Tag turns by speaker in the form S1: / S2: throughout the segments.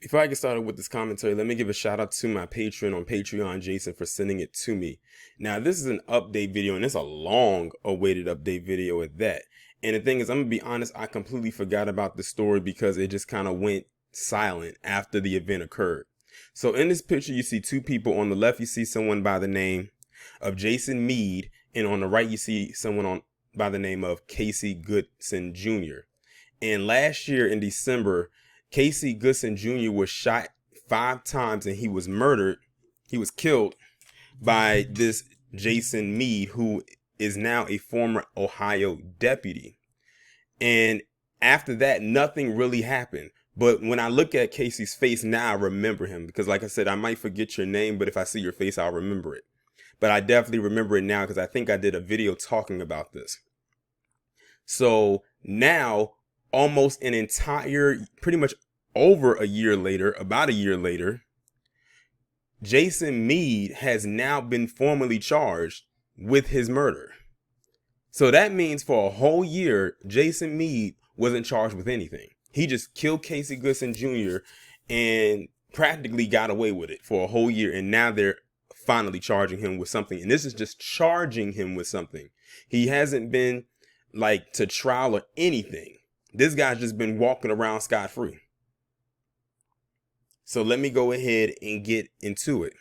S1: Before I get started with this commentary, let me give a shout out to my patron on Patreon, Jason, for sending it to me. Now, this is an update video, and it's a long awaited update video at that. And the thing is, I'm going to be honest, I completely forgot about the story because it just kind of went silent after the event occurred. So in this picture, you see two people. On the left, you see someone by the name of Jason Meade, and on the right, you see someone by the name of Casey Goodson Jr. And last year in December, Casey Goodson Jr. was shot 5 times and he was murdered. He was killed by this Jason Meade, who is now a former Ohio deputy. And after that, nothing really happened. But when I look at Casey's face now, I remember him because, like I said, I might forget your name, but if I see your face, I'll remember it. But I definitely remember it now because I think I did a video talking about this. So now, almost an entire, pretty much over a year later, about a year later, Jason Meade has now been formally charged with his murder. So that means for a whole year, Jason Meade wasn't charged with anything. He just killed Casey Goodson Jr. and practically got away with it for a whole year. And now they're finally charging him with something. And this is just charging him with something. He hasn't been like to trial or anything. This guy's just been walking around scot-free. So let me go ahead and get into it.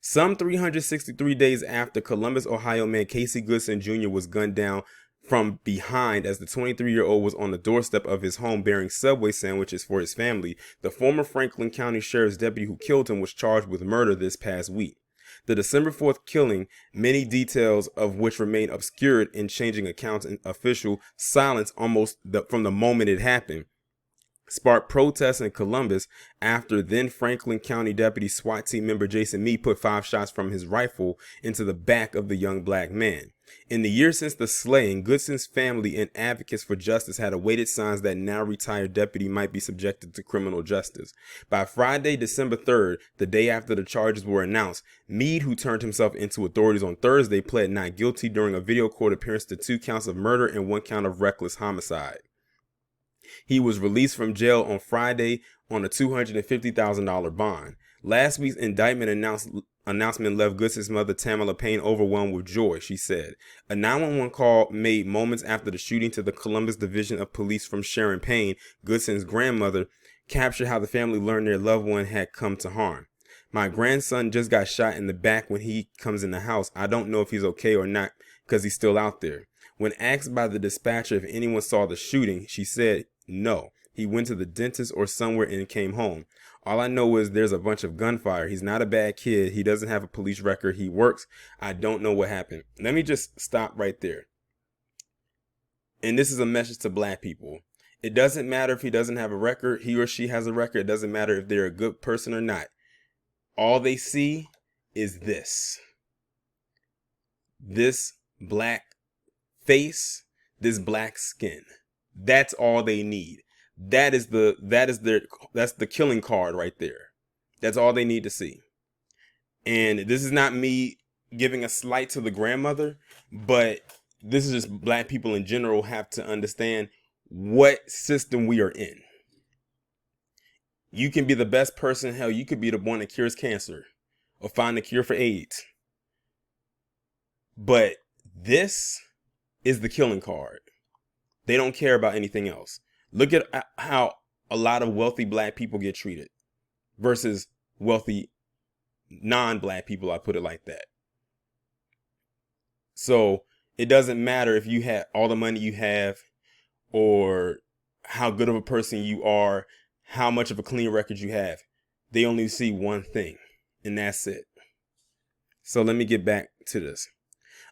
S1: Some 363 days after Columbus, Ohio man Casey Goodson Jr. was gunned down from behind as the 23-year-old was on the doorstep of his home bearing Subway sandwiches for his family, the former Franklin County Sheriff's deputy who killed him was charged with murder this past week. The December 4th killing, many details of which remain obscured in changing accounts and official silence almost from the moment it happened, sparked protests in Columbus after then Franklin County Deputy SWAT team member Jason Meade put 5 shots from his rifle into the back of the young black man. In the years since the slaying, Goodson's family and advocates for justice had awaited signs that now retired deputy might be subjected to criminal justice. By Friday, December 3rd, the day after the charges were announced, Meade, who turned himself into authorities on Thursday, pled not guilty during a video court appearance to 2 counts of murder and 1 count of reckless homicide. He was released from jail on Friday on a $250,000 bond. Last week's indictment announcement left Goodson's mother, Tamala Payne, overwhelmed with joy, she said. A 911 call made moments after the shooting to the Columbus Division of Police from Sharon Payne, Goodson's grandmother, captured how the family learned their loved one had come to harm. My grandson just got shot in the back when he comes in the house. I don't know if he's okay or not because he's still out there. When asked by the dispatcher if anyone saw the shooting, she said no. He went to the dentist or somewhere and came home. All I know is there's a bunch of gunfire. He's not a bad kid. He doesn't have a police record. He works. I don't know what happened. Let me just stop right there. And this is a message to black people. It doesn't matter if he doesn't have a record. He or she has a record. It doesn't matter if they're a good person or not. All they see is this. This black face, this black skin. That's all they need. That's the killing card right there. That's all they need to see. And this is not me giving a slight to the grandmother, but this is just black people in general have to understand what system we are in. You can be the best person. Hell, you could be the one that cures cancer or find a cure for AIDS. But this is the killing card. They don't care about anything else. Look at how a lot of wealthy black people get treated versus wealthy non-black people. I put it like that. So it doesn't matter if you have all the money you have or how good of a person you are, how much of a clean record you have. They only see one thing, and that's it. So let me get back to this.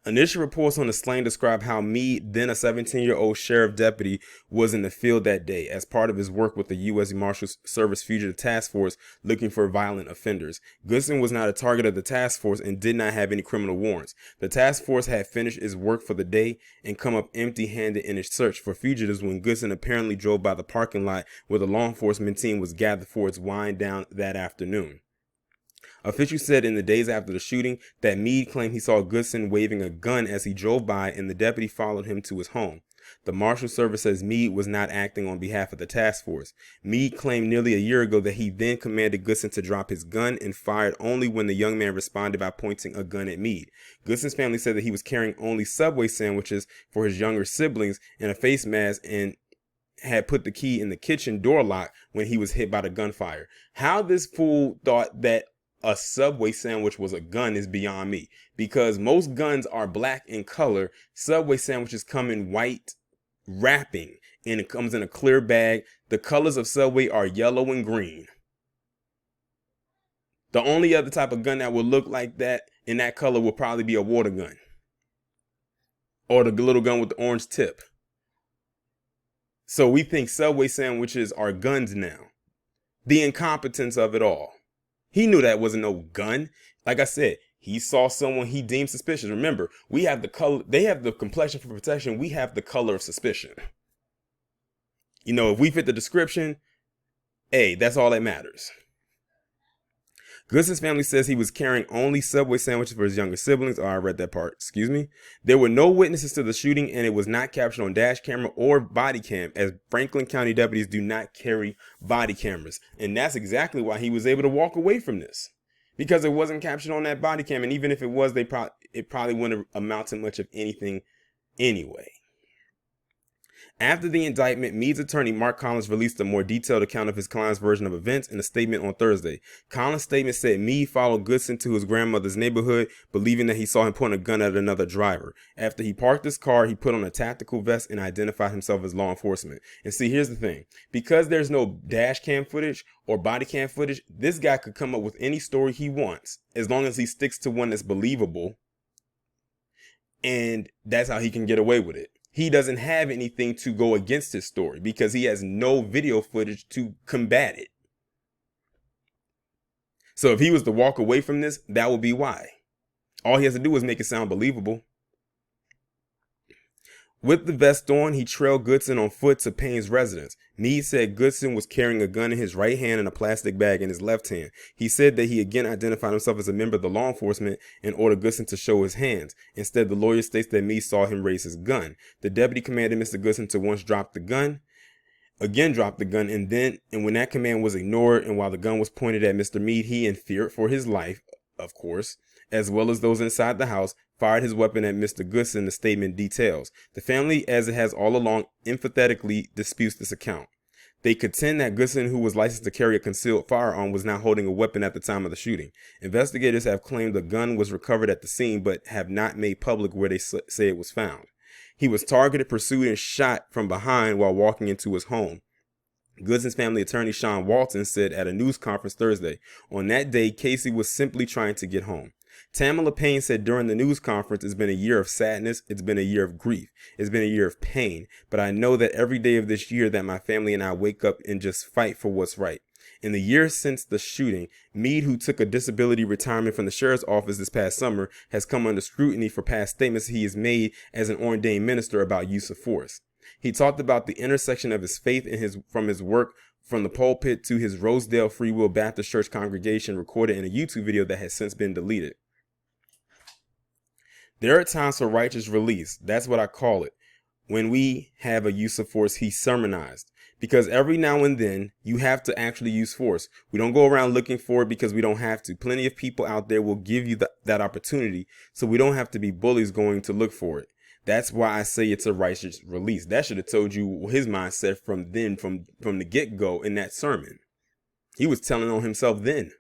S1: Initial reports on the slaying describe how Meade, then a 17-year-old sheriff deputy, was in the field that day as part of his work with the U.S. Marshals Service Fugitive Task Force looking for violent offenders. Goodson was not a target of the task force and did not have any criminal warrants. The task force had finished its work for the day and come up empty-handed in its search for fugitives when Goodson apparently drove by the parking lot where the law enforcement team was gathered for its wind down that afternoon. Officials said in the days after the shooting that Meade claimed he saw Goodson waving a gun as he drove by and the deputy followed him to his home. The Marshal Service says Meade was not acting on behalf of the task force. Meade claimed nearly a year ago that he then commanded Goodson to drop his gun and fired only when the young man responded by pointing a gun at Meade. Goodson's family said that he was carrying only Subway sandwiches for his younger siblings and a face mask, and had put the key in the kitchen door lock when he was hit by the gunfire. How this fool thought that a Subway sandwich was a gun is beyond me, because most guns are black in color. Subway sandwiches come in white wrapping, and it comes in a clear bag. The colors of Subway are yellow and green. The only other type of gun that would look like that in that color would probably be a water gun, or the little gun with the orange tip. So we think Subway sandwiches are guns now. The incompetence of it all. He knew that wasn't no gun. Like I said, he saw someone he deemed suspicious. Remember, we have the color, they have the complexion for protection. We have the color of suspicion. You know, if we fit the description, hey, that's all that matters. Goodson's family says he was carrying only Subway sandwiches for his younger siblings. Oh, I read that part. Excuse me. There were no witnesses to the shooting, and it was not captured on dash camera or body cam, as Franklin County deputies do not carry body cameras. And that's exactly why he was able to walk away from this, because it wasn't captured on that body cam. And even if it was, it probably wouldn't amount to much of anything anyway. After the indictment, Meade's attorney, Mark Collins, released a more detailed account of his client's version of events in a statement on Thursday. Collins' statement said Meade followed Goodson to his grandmother's neighborhood, believing that he saw him point a gun at another driver. After he parked his car, he put on a tactical vest and identified himself as law enforcement. And see, here's the thing. Because there's no dash cam footage or body cam footage, this guy could come up with any story he wants, as long as he sticks to one that's believable. And that's how he can get away with it. He doesn't have anything to go against his story because he has no video footage to combat it. So if he was to walk away from this, that would be why. All he has to do is make it sound believable. With the vest on, he trailed Goodson on foot to Payne's residence. Meade said Goodson was carrying a gun in his right hand and a plastic bag in his left hand. He said that he again identified himself as a member of the law enforcement and ordered Goodson to show his hands. Instead, the lawyer states that Meade saw him raise his gun. The deputy commanded Mr. Goodson to once drop the gun, again dropped the gun, and when that command was ignored and while the gun was pointed at Mr. Meade, he, in fear for his life, of course, as well as those inside the house, fired his weapon at Mr. Goodson, the statement details. The family, as it has all along, emphatically disputes this account. They contend that Goodson, who was licensed to carry a concealed firearm, was not holding a weapon at the time of the shooting. Investigators have claimed the gun was recovered at the scene, but have not made public where they say it was found. He was targeted, pursued, and shot from behind while walking into his home. Goodson's family attorney Sean Walton said at a news conference Thursday, on that day, Casey was simply trying to get home. Tamala Payne said during the news conference, it's been a year of sadness, it's been a year of grief, it's been a year of pain, but I know that every day of this year that my family and I wake up and just fight for what's right. In the years since the shooting, Meade, who took a disability retirement from the sheriff's office this past summer, has come under scrutiny for past statements he has made as an ordained minister about use of force. He talked about the intersection of his faith and from his work from the pulpit to his Rosedale Free Will Baptist Church congregation, recorded in a YouTube video that has since been deleted. There are times for righteous release. That's what I call it. When we have a use of force, he sermonized. Because every now and then you have to actually use force. We don't go around looking for it because we don't have to. Plenty of people out there will give you that opportunity, so we don't have to be bullies going to look for it. That's why I say it's a righteous release. That should have told you his mindset from the get-go in that sermon. He was telling on himself then.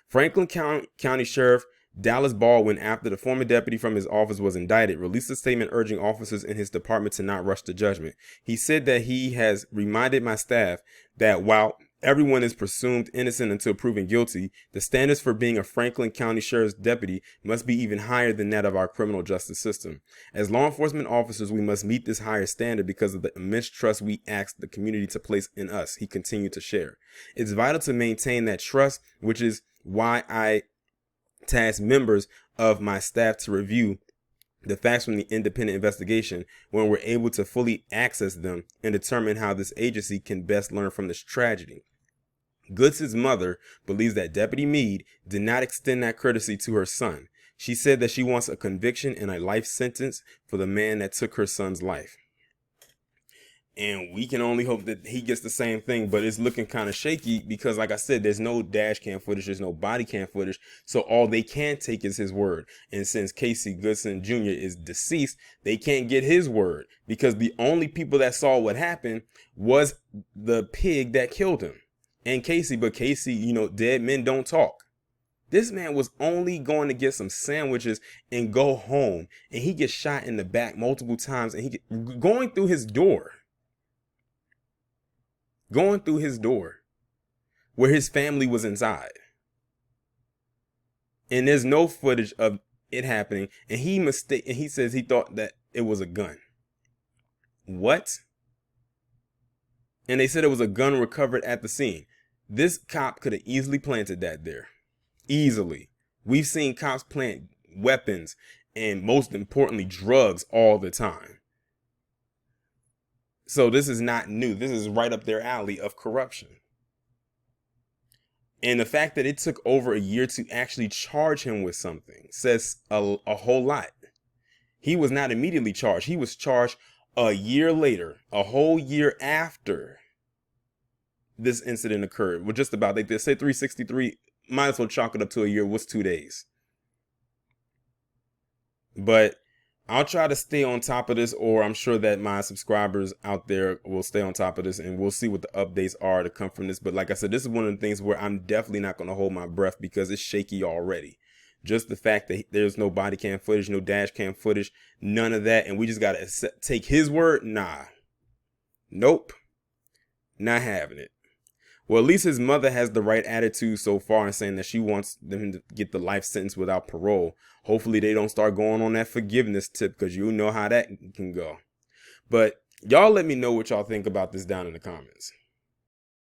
S1: Franklin County Sheriff Dallas Baldwin, after the former deputy from his office was indicted, released a statement urging officers in his department to not rush to judgment. He said that he has reminded my staff that while everyone is presumed innocent until proven guilty, the standards for being a Franklin County Sheriff's deputy must be even higher than that of our criminal justice system. As law enforcement officers, we must meet this higher standard because of the immense trust we ask the community to place in us, he continued to share. It's vital to maintain that trust, which is why I task members of my staff to review the facts from the independent investigation when we're able to fully access them and determine how this agency can best learn from this tragedy. Goodson's mother believes that Deputy Meade did not extend that courtesy to her son. She said that she wants a conviction and a life sentence for the man that took her son's life. And we can only hope that he gets the same thing, but it's looking kind of shaky because, like I said, there's no dash cam footage, there's no body cam footage, so all they can take is his word. And since Casey Goodson Jr. is deceased, they can't get his word because the only people that saw what happened was the pig that killed him and Casey. But Casey, you know, dead men don't talk. This man was only going to get some sandwiches and go home, and he gets shot in the back multiple times, and he going through his door where his family was inside. And there's no footage of it happening. And he says he thought that it was a gun. What? And they said it was a gun recovered at the scene. This cop could have easily planted that there. Easily. We've seen cops plant weapons and, most importantly, drugs all the time. So this is not new. This is right up their alley of corruption. And the fact that it took over a year to actually charge him with something says a whole lot. He was not immediately charged. He was charged a year later, a whole year after this incident occurred. Well, just about, they say 363, might as well chalk it up to a year. What's 2 days? But I'll try to stay on top of this, or I'm sure that my subscribers out there will stay on top of this, and we'll see what the updates are to come from this. But like I said, this is one of the things where I'm definitely not going to hold my breath because it's shaky already. Just the fact that there's no body cam footage, no dash cam footage, none of that. And we just got to take his word. Nah. Nope. Not having it. Well, at least his mother has the right attitude so far in saying that she wants them to get the life sentence without parole. Hopefully they don't start going on that forgiveness tip because you know how that can go. But y'all let me know what y'all think about this down in the comments.